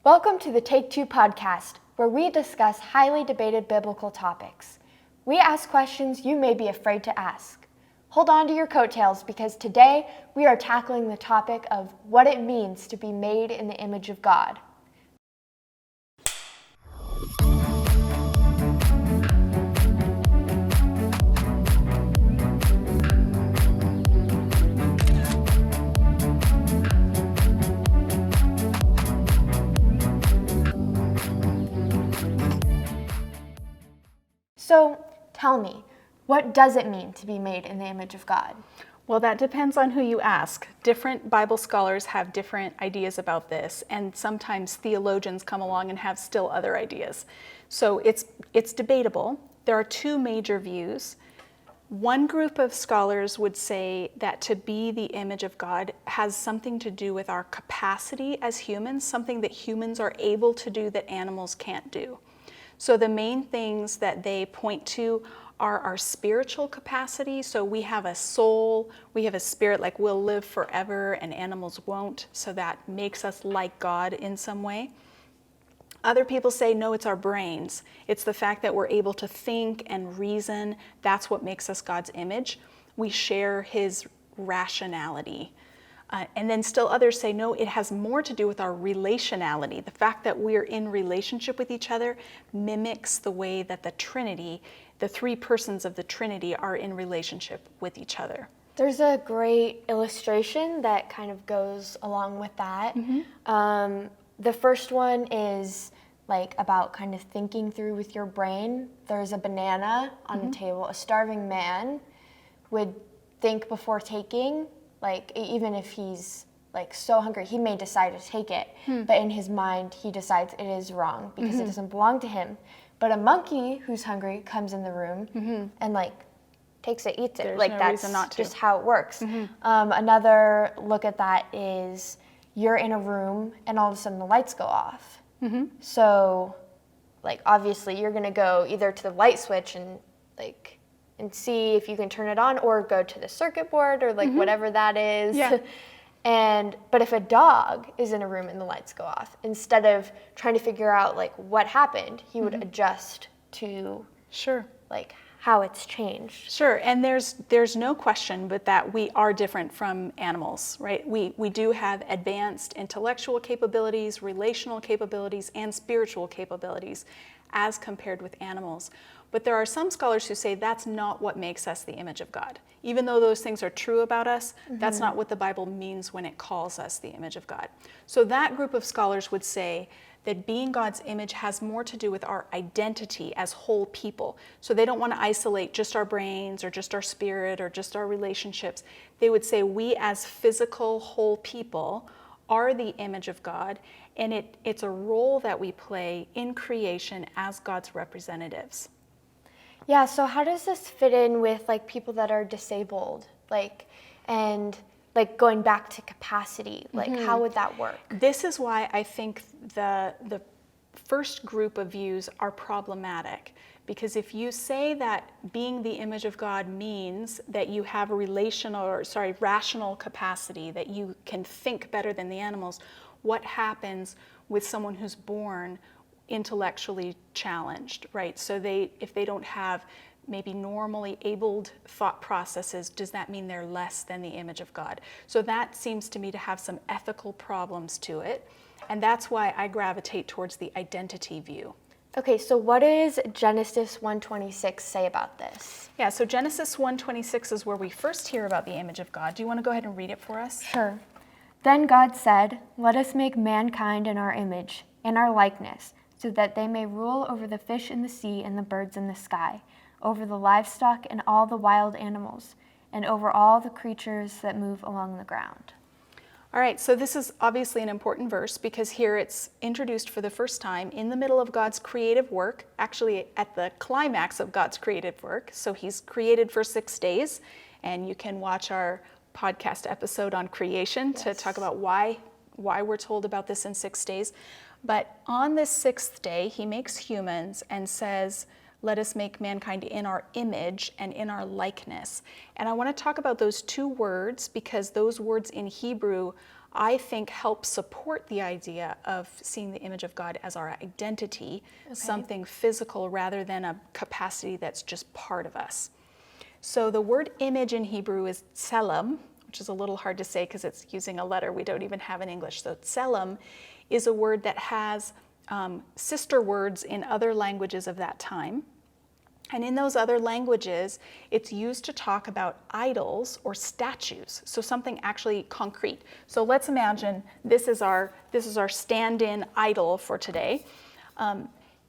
Welcome to the Take Two podcast, where we discuss highly debated biblical topics. We ask questions you may be afraid to ask. Hold on to your coattails because today we are tackling the topic of what it means to be made in the image of God. So tell me, what does it mean to be made in the image of God? Well, that depends on who you ask. Different Bible scholars have different ideas about this, and sometimes theologians come along and have still other ideas. So it's debatable. There are two major views. One group of scholars would say that to be the image of God has something to do with our capacity as humans, something that humans are able to do that animals can't do. So the main things that they point to are our spiritual capacity. So we have a soul, we have a spirit, like we'll live forever and animals won't. So that makes us like God in some way. Other people say, no, it's our brains. It's the fact that we're able to think and reason. That's what makes us God's image. We share his rationality. And then still others say, no, it has more to do with our relationality. The fact that we're in relationship with each other mimics the way that the Trinity, the three persons of the Trinity, are in relationship with each other. There's a great illustration that kind of goes along with that. The first one is like about kind of thinking through with your brain. There's a banana on the table. A starving man would think before taking. Like, even if he's like so hungry, he may decide to take it, but in his mind, he decides it is wrong because it doesn't belong to him. But a monkey who's hungry comes in the room and like takes it, eats it. There's like no that's reason not to. just how it works. Another look at that is you're in a room and all of a sudden the lights go off. So, like, obviously you're gonna go either to the light switch and see if you can turn it on, or go to the circuit board or like whatever that is. Yeah. But if a dog is in a room and the lights go off, instead of trying to figure out like what happened, he would adjust to like how it's changed. Sure, and there's no question but that we are different from animals, right? We do have advanced intellectual capabilities, relational capabilities, and spiritual capabilities as compared with animals. But there are some scholars who say that's not what makes us the image of God. Even though those things are true about us, that's not what the Bible means when it calls us the image of God. So that group of scholars would say that being God's image has more to do with our identity as whole people. So they don't want to isolate just our brains or just our spirit or just our relationships. They would say we as physical whole people are the image of God, and it's a role that we play in creation as God's representatives. Yeah, so how does this fit in with like people that are disabled? And going back to capacity, how would that work? This is why I think the first group of views are problematic. Because if you say that being the image of God means that you have a rational capacity, that you can think better than the animals, what happens with someone who's born intellectually challenged, right? So if they don't have maybe normally abled thought processes, does that mean they're less than the image of God? So that seems to me to have some ethical problems to it. And that's why I gravitate towards the identity view. Okay, so what does Genesis 1:26 say about this? Yeah, so Genesis 1:26 is where we first hear about the image of God. Do you want to go ahead and read it for us? Sure. Then God said, "Let us make mankind in our image, in our likeness, so that they may rule over the fish in the sea and the birds in the sky, over the livestock and all the wild animals, and over all the creatures that move along the ground." All right, so this is obviously an important verse because here it's introduced for the first time in the middle of God's creative work, actually at the climax of God's creative work. So he's created for 6 days, and you can watch our podcast episode on creation to talk about why we're told about this in 6 days. But on this 6th day, he makes humans and says, let us make mankind in our image and in our likeness. And I want to talk about those two words because those words in Hebrew I think help support the idea of seeing the image of God as our identity, something physical rather than a capacity that's just part of us. So the word image in Hebrew is tselem, which is a little hard to say because it's using a letter we don't even have in English. So tselem is a word that has sister words in other languages of that time. And in those other languages, it's used to talk about idols or statues, so something actually concrete. So let's imagine this is our stand-in idol for today.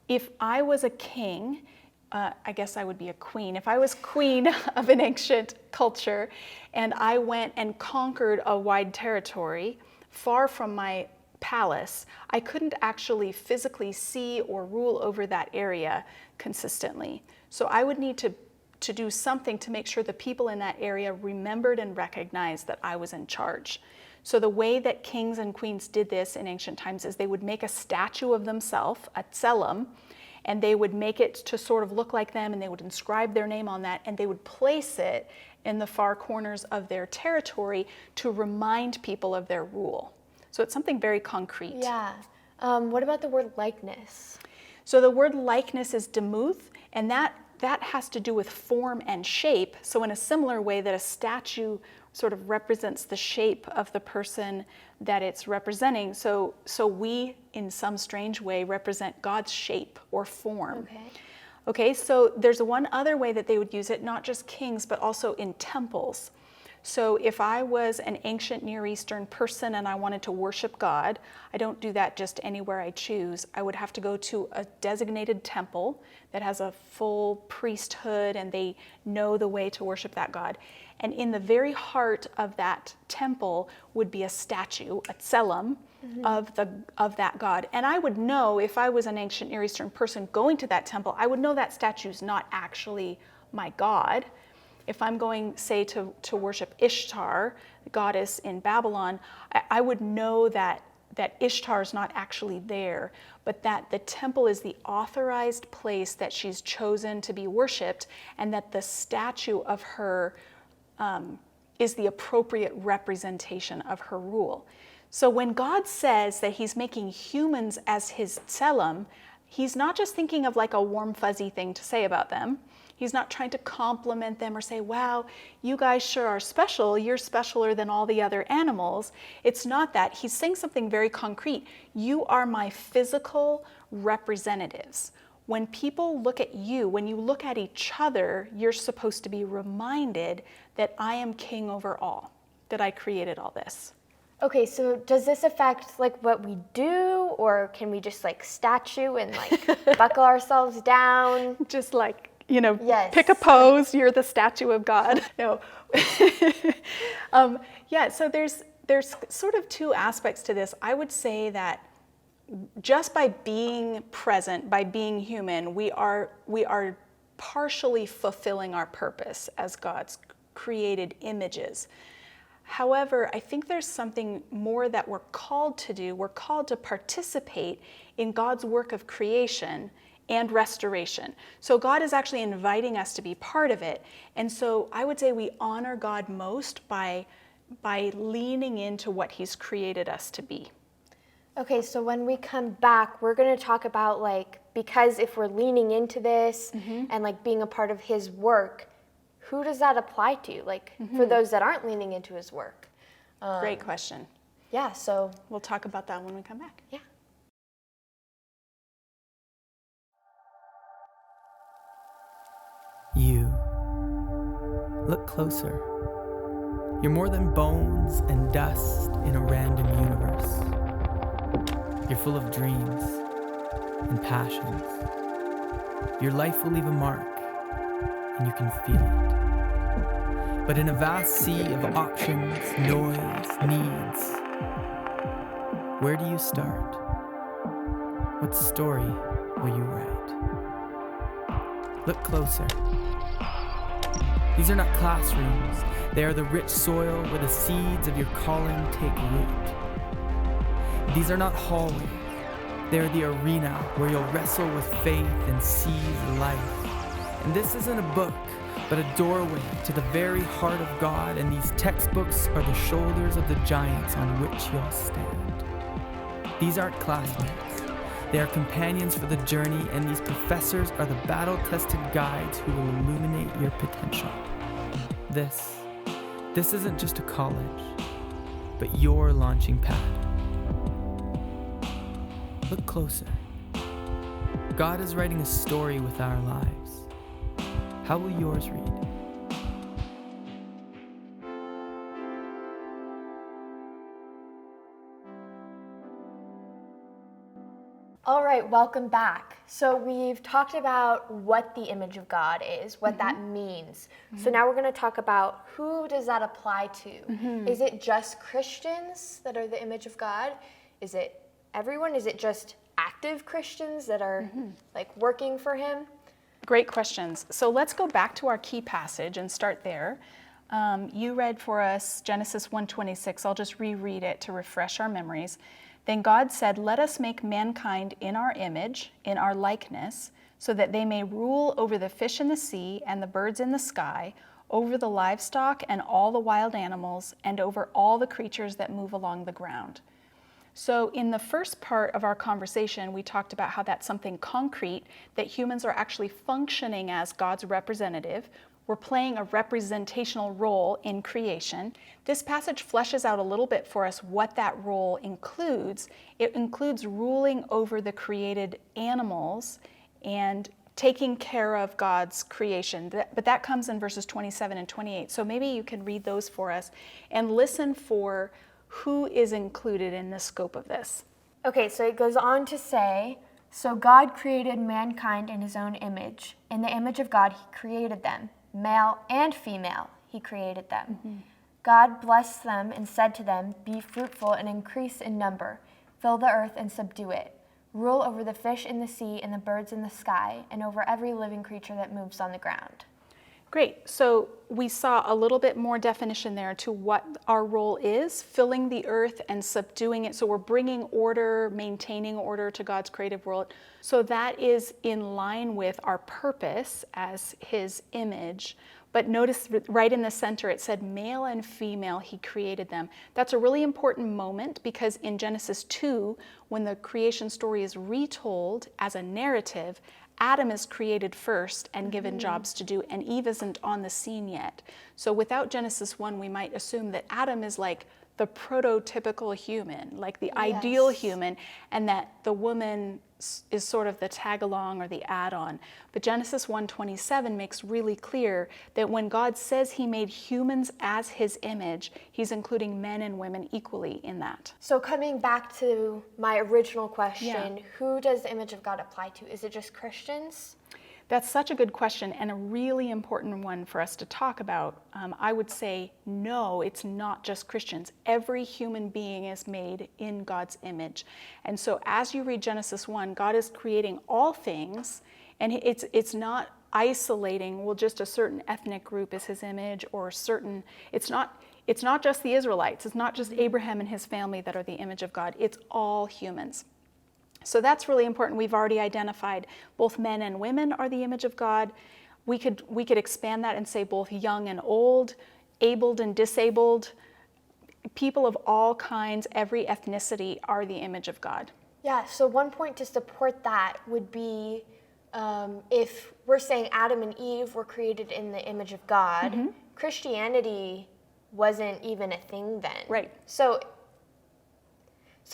If I was a king, I guess I would be a queen. If I was queen of an ancient culture and I went and conquered a wide territory far from my palace, I couldn't actually physically see or rule over that area consistently. So I would need to do something to make sure the people in that area remembered and recognized that I was in charge. So the way that kings and queens did this in ancient times is they would make a statue of themselves, a tselem, and they would make it to sort of look like them, and they would inscribe their name on that, and they would place it in the far corners of their territory to remind people of their rule. So it's something very concrete. Yeah. What about the word likeness? So the word likeness is demuth, and that has to do with form and shape. So in a similar way that a statue sort of represents the shape of the person that it's representing, so we, in some strange way, represent God's shape or form. Okay, so there's one other way that they would use it, not just kings, but also in temples. So if I was an ancient Near Eastern person and I wanted to worship God, I don't do that just anywhere I choose. I would have to go to a designated temple that has a full priesthood and they know the way to worship that God. And in the very heart of that temple would be a statue, a tselem, of that God. And I would know, if I was an ancient Near Eastern person going to that temple, I would know that statue's not actually my God. If I'm going, say, to worship Ishtar, the goddess in Babylon, I would know that Ishtar is not actually there, but that the temple is the authorized place that she's chosen to be worshipped, and that the statue of her is the appropriate representation of her rule. So when God says that he's making humans as his tselem, he's not just thinking of like a warm, fuzzy thing to say about them. He's not trying to compliment them or say, wow, you guys sure are special. You're specialer than all the other animals. It's not that. He's saying something very concrete. You are my physical representatives. When people look at you, when you look at each other, you're supposed to be reminded that I am king over all, that I created all this. Okay, so does this affect like what we do, or can we just like statue and like buckle ourselves down? Just like, you know, Yes. Pick a pose, you're the statue of God. No. Yeah, so there's sort of two aspects to this. I would say that just by being present, by being human, we are partially fulfilling our purpose as God's created images. However, I think there's something more that we're called to do. We're called to participate in God's work of creation and restoration. So God is actually inviting us to be part of it. And so I would say we honor God most by leaning into what he's created us to be. Okay, so when we come back, we're going to talk about like, because if we're leaning into this and like being a part of his work, who does that apply to? Like for those that aren't leaning into his work? Great question. Yeah, so We'll talk about that when we come back. yeah. You. Look closer. You're more than bones and dust in a random universe. You're full of dreams and passions. Your life will leave a mark, and you can feel it. But in a vast sea of options, noise, needs, where do you start? What story will you write? Look closer. These are not classrooms. They are the rich soil where the seeds of your calling take root. These are not hallways. They are the arena where you'll wrestle with faith and seize life. And this isn't a book but a doorway to the very heart of God, and these textbooks are the shoulders of the giants on which you'll stand. These aren't classmates. They are companions for the journey, and these professors are the battle-tested guides who will illuminate your potential. This isn't just a college, but your launching pad. Look closer. God is writing a story with our lives. How will yours read? All right, welcome back. So we've talked about what the image of God is, what that means. So now we're going to talk about who does that apply to? Is it just Christians that are the image of God? Is it everyone? Is it just active Christians that are like working for him? Great questions. So let's go back to our key passage and start there. You read for us Genesis 1:26. I'll just reread it to refresh our memories. Then God said, "Let us make mankind in our image, in our likeness, so that they may rule over the fish in the sea and the birds in the sky, over the livestock and all the wild animals, and over all the creatures that move along the ground." So in the first part of our conversation, we talked about how that's something concrete, that humans are actually functioning as God's representative. We're playing a representational role in creation. This passage fleshes out a little bit for us what that role includes. It includes ruling over the created animals and taking care of God's creation. But that comes in verses 27 and 28. So maybe you can read those for us and listen for who is included in the scope of this. Okay, so it goes on to say, so God created mankind in his own image. In the image of God, he created them. Male and female, he created them. God blessed them and said to them, "Be fruitful and increase in number. Fill the earth and subdue it. Rule over the fish in the sea and the birds in the sky, and over every living creature that moves on the ground." Great. So we saw a little bit more definition there to what our role is, filling the earth and subduing it. So we're bringing order, maintaining order to God's creative world. So that is in line with our purpose as his image. But notice right in the center, it said male and female, he created them. That's a really important moment because in Genesis 2, when the creation story is retold as a narrative, Adam is created first and given jobs to do, and Eve isn't on the scene yet. So without Genesis 1, we might assume that Adam is like the prototypical human, like the ideal human, and that the woman is sort of the tag-along or the add-on. But Genesis 1:27 makes really clear that when God says he made humans as his image, he's including men and women equally in that. So coming back to my original question, who does the image of God apply to? Is it just Christians? That's such a good question and a really important one for us to talk about. I would say no, it's not just Christians. Every human being is made in God's image. And so as you read Genesis 1, God is creating all things, and it's not isolating, well, just a certain ethnic group is his image, or certain, it's not just the Israelites, it's not just Abraham and his family that are the image of God, it's all humans. So that's really important. We've already identified both men and women are the image of God. We could expand that and say both young and old, abled and disabled, people of all kinds, every ethnicity are the image of God. Yeah, so one point to support that would be if we're saying Adam and Eve were created in the image of God, Christianity wasn't even a thing then. Right. So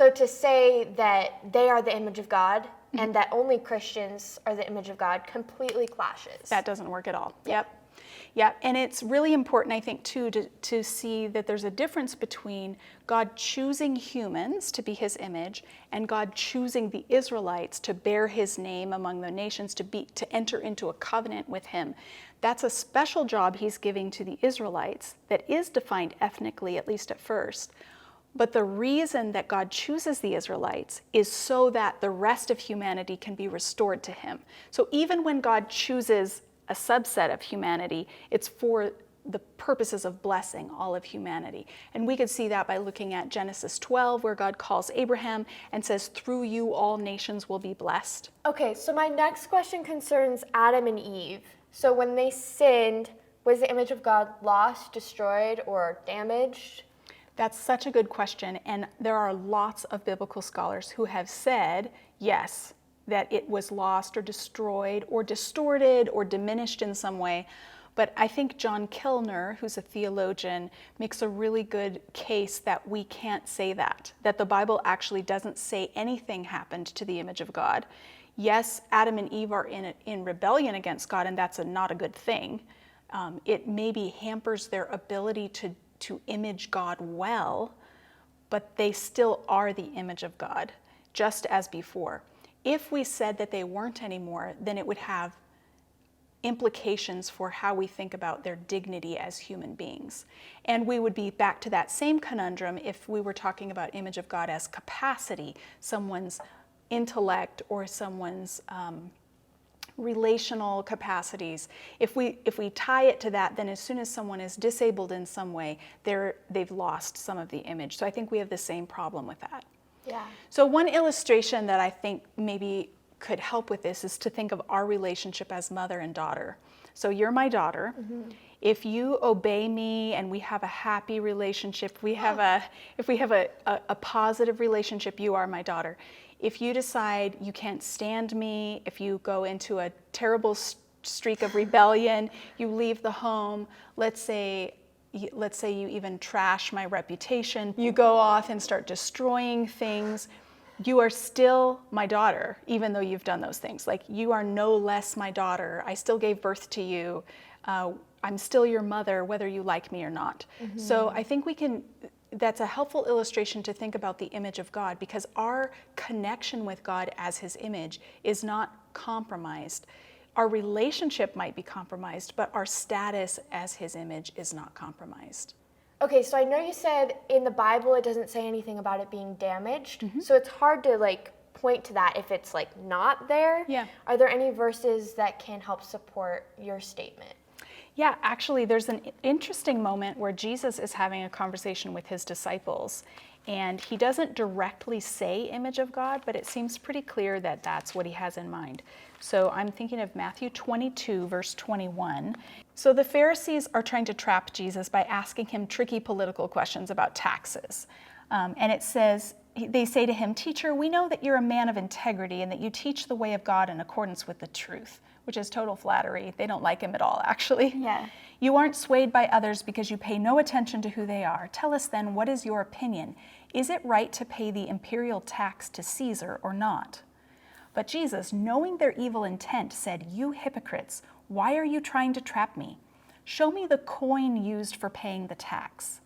to say that they are the image of God and that only Christians are the image of God completely clashes. That doesn't work at all. Yep. And it's really important, I think, too, to see that there's a difference between God choosing humans to be his image and God choosing the Israelites to bear his name among the nations, to enter into a covenant with him. That's a special job he's giving to the Israelites that is defined ethnically, at least at first. But the reason that God chooses the Israelites is so that the rest of humanity can be restored to him. So even when God chooses a subset of humanity, it's for the purposes of blessing all of humanity. And we could see that by looking at Genesis 12, where God calls Abraham and says, "Through you all nations will be blessed." Okay, so my next question concerns Adam and Eve. So when they sinned, was the image of God lost, destroyed, or damaged? That's such a good question, and there are lots of biblical scholars who have said, yes, that it was lost or destroyed or distorted or diminished in some way. But I think John Kilner, who's a theologian, makes a really good case that we can't say that the Bible actually doesn't say anything happened to the image of God. Yes, Adam and Eve are in rebellion against God, and that's not a good thing. It maybe hampers their ability to image God well, but they still are the image of God, just as before. If we said that they weren't anymore, then it would have implications for how we think about their dignity as human beings. And we would be back to that same conundrum if we were talking about image of God as capacity, someone's intellect or someone's relational capacities. If we tie it to that, then as soon as someone is disabled in some way, they've lost some of the image. So I think we have the same problem with that. Yeah. So one illustration that I think maybe could help with this is to think of our relationship as mother and daughter. So you're my daughter. Mm-hmm. If you obey me and we have a happy relationship, if we have a positive relationship, you are my daughter. If you decide you can't stand me, if you go into a terrible streak of rebellion, you leave the home, let's say you even trash my reputation, you go off and start destroying things, you are still my daughter, even though you've done those things. Like, you are no less my daughter. I still gave birth to you. I'm still your mother, whether you like me or not. Mm-hmm. So I think that's a helpful illustration to think about the image of God, because our connection with God as his image is not compromised. Our relationship might be compromised, but our status as his image is not compromised. Okay, so I know you said in the Bible it doesn't say anything about it being damaged, mm-hmm. so it's hard to point to that if it's not there. Yeah. Are there any verses that can help support your statement? Yeah, actually, there's an interesting moment where Jesus is having a conversation with his disciples, and he doesn't directly say image of God, but it seems pretty clear that that's what he has in mind. So I'm thinking of Matthew 22, verse 21. So the Pharisees are trying to trap Jesus by asking him tricky political questions about taxes. And it says, they say to him, "Teacher, we know that you're a man of integrity and that you teach the way of God in accordance with the truth," which is total flattery. They don't like him at all, actually. Yeah. "You aren't swayed by others because you pay no attention to who they are. Tell us then, what is your opinion? Is it right to pay the imperial tax to Caesar or not?" But Jesus, knowing their evil intent, said, "You hypocrites, why are you trying to trap me? Show me the coin used for paying the tax."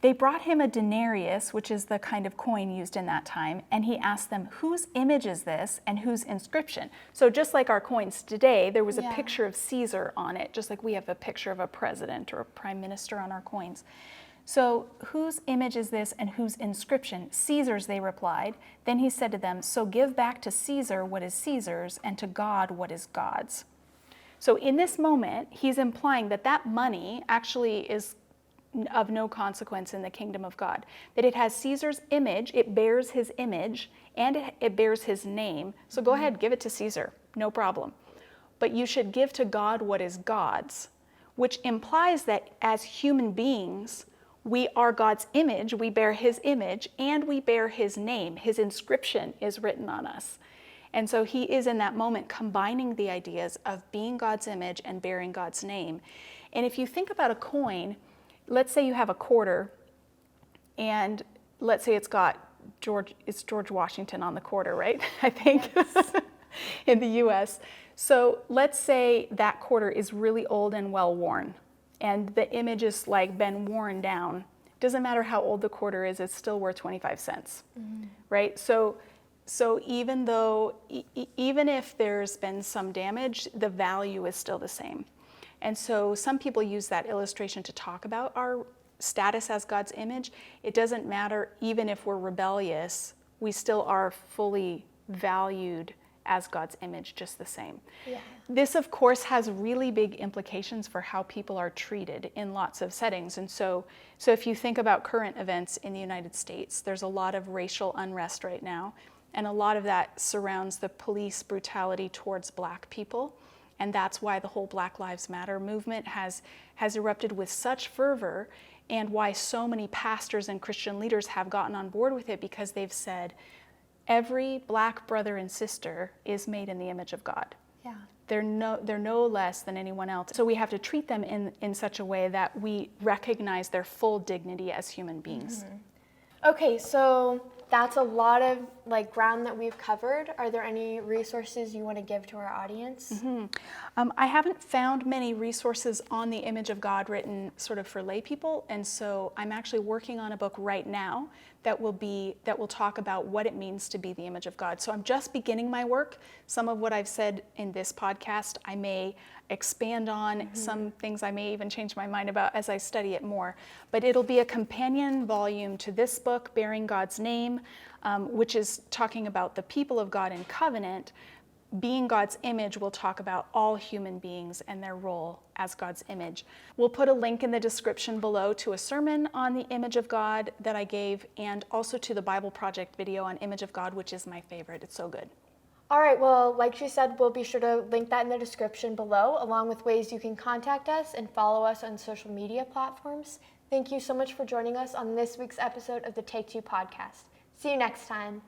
They brought him a denarius, which is the kind of coin used in that time, and he asked them, "Whose image is this and whose inscription?" So just like our coins today, there was a picture of Caesar on it, just like we have a picture of a president or a prime minister on our coins. So whose image is this and whose inscription? "Caesar's," they replied. Then he said to them, "So give back to Caesar what is Caesar's and to God what is God's." So in this moment, he's implying that that money actually is of no consequence in the kingdom of God. That it has Caesar's image, it bears his image, and it bears his name. So go ahead, give it to Caesar, no problem. But you should give to God what is God's, which implies that as human beings, we are God's image, we bear his image, and we bear his name. His inscription is written on us. And so he is in that moment combining the ideas of being God's image and bearing God's name. And if you think about a coin, let's say you have a quarter, and let's say it's got George Washington on the quarter, right? I think, yes. In the US. So let's say that quarter is really old and well worn, and the image is been worn down. Doesn't matter how old the quarter is, it's still worth 25 cents, right? So even if there's been some damage, the value is still the same. And so some people use that illustration to talk about our status as God's image. It doesn't matter, even if we're rebellious, we still are fully valued as God's image just the same. Yeah. This, of course, has really big implications for how people are treated in lots of settings. And so if you think about current events in the United States, there's a lot of racial unrest right now, and a lot of that surrounds the police brutality towards Black people. And that's why the whole Black Lives Matter movement has erupted with such fervor, and why so many pastors and Christian leaders have gotten on board with it, because they've said every Black brother and sister is made in the image of God. Yeah. They're no less than anyone else. So we have to treat them in such a way that we recognize their full dignity as human beings. Okay, so that's a lot of ground that we've covered. Are there any resources you want to give to our audience? I haven't found many resources on the image of God written sort of for lay people, and so I'm actually working on a book right now that will talk about what it means to be the image of God. So I'm just beginning my work. Some of what I've said in this podcast I may expand on. Some things I may even change my mind about as I study it more. But it'll be a companion volume to this book, Bearing God's Name, which is talking about the people of God in covenant. Being God's image will talk about all human beings and their role as God's image. We'll put a link in the description below to a sermon on the image of God that I gave, and also to the Bible Project video on image of God, which is my favorite. It's so good. All right, well, like she said, we'll be sure to link that in the description below, along with ways you can contact us and follow us on social media platforms. Thank you so much for joining us on this week's episode of the Take Two podcast. See you next time.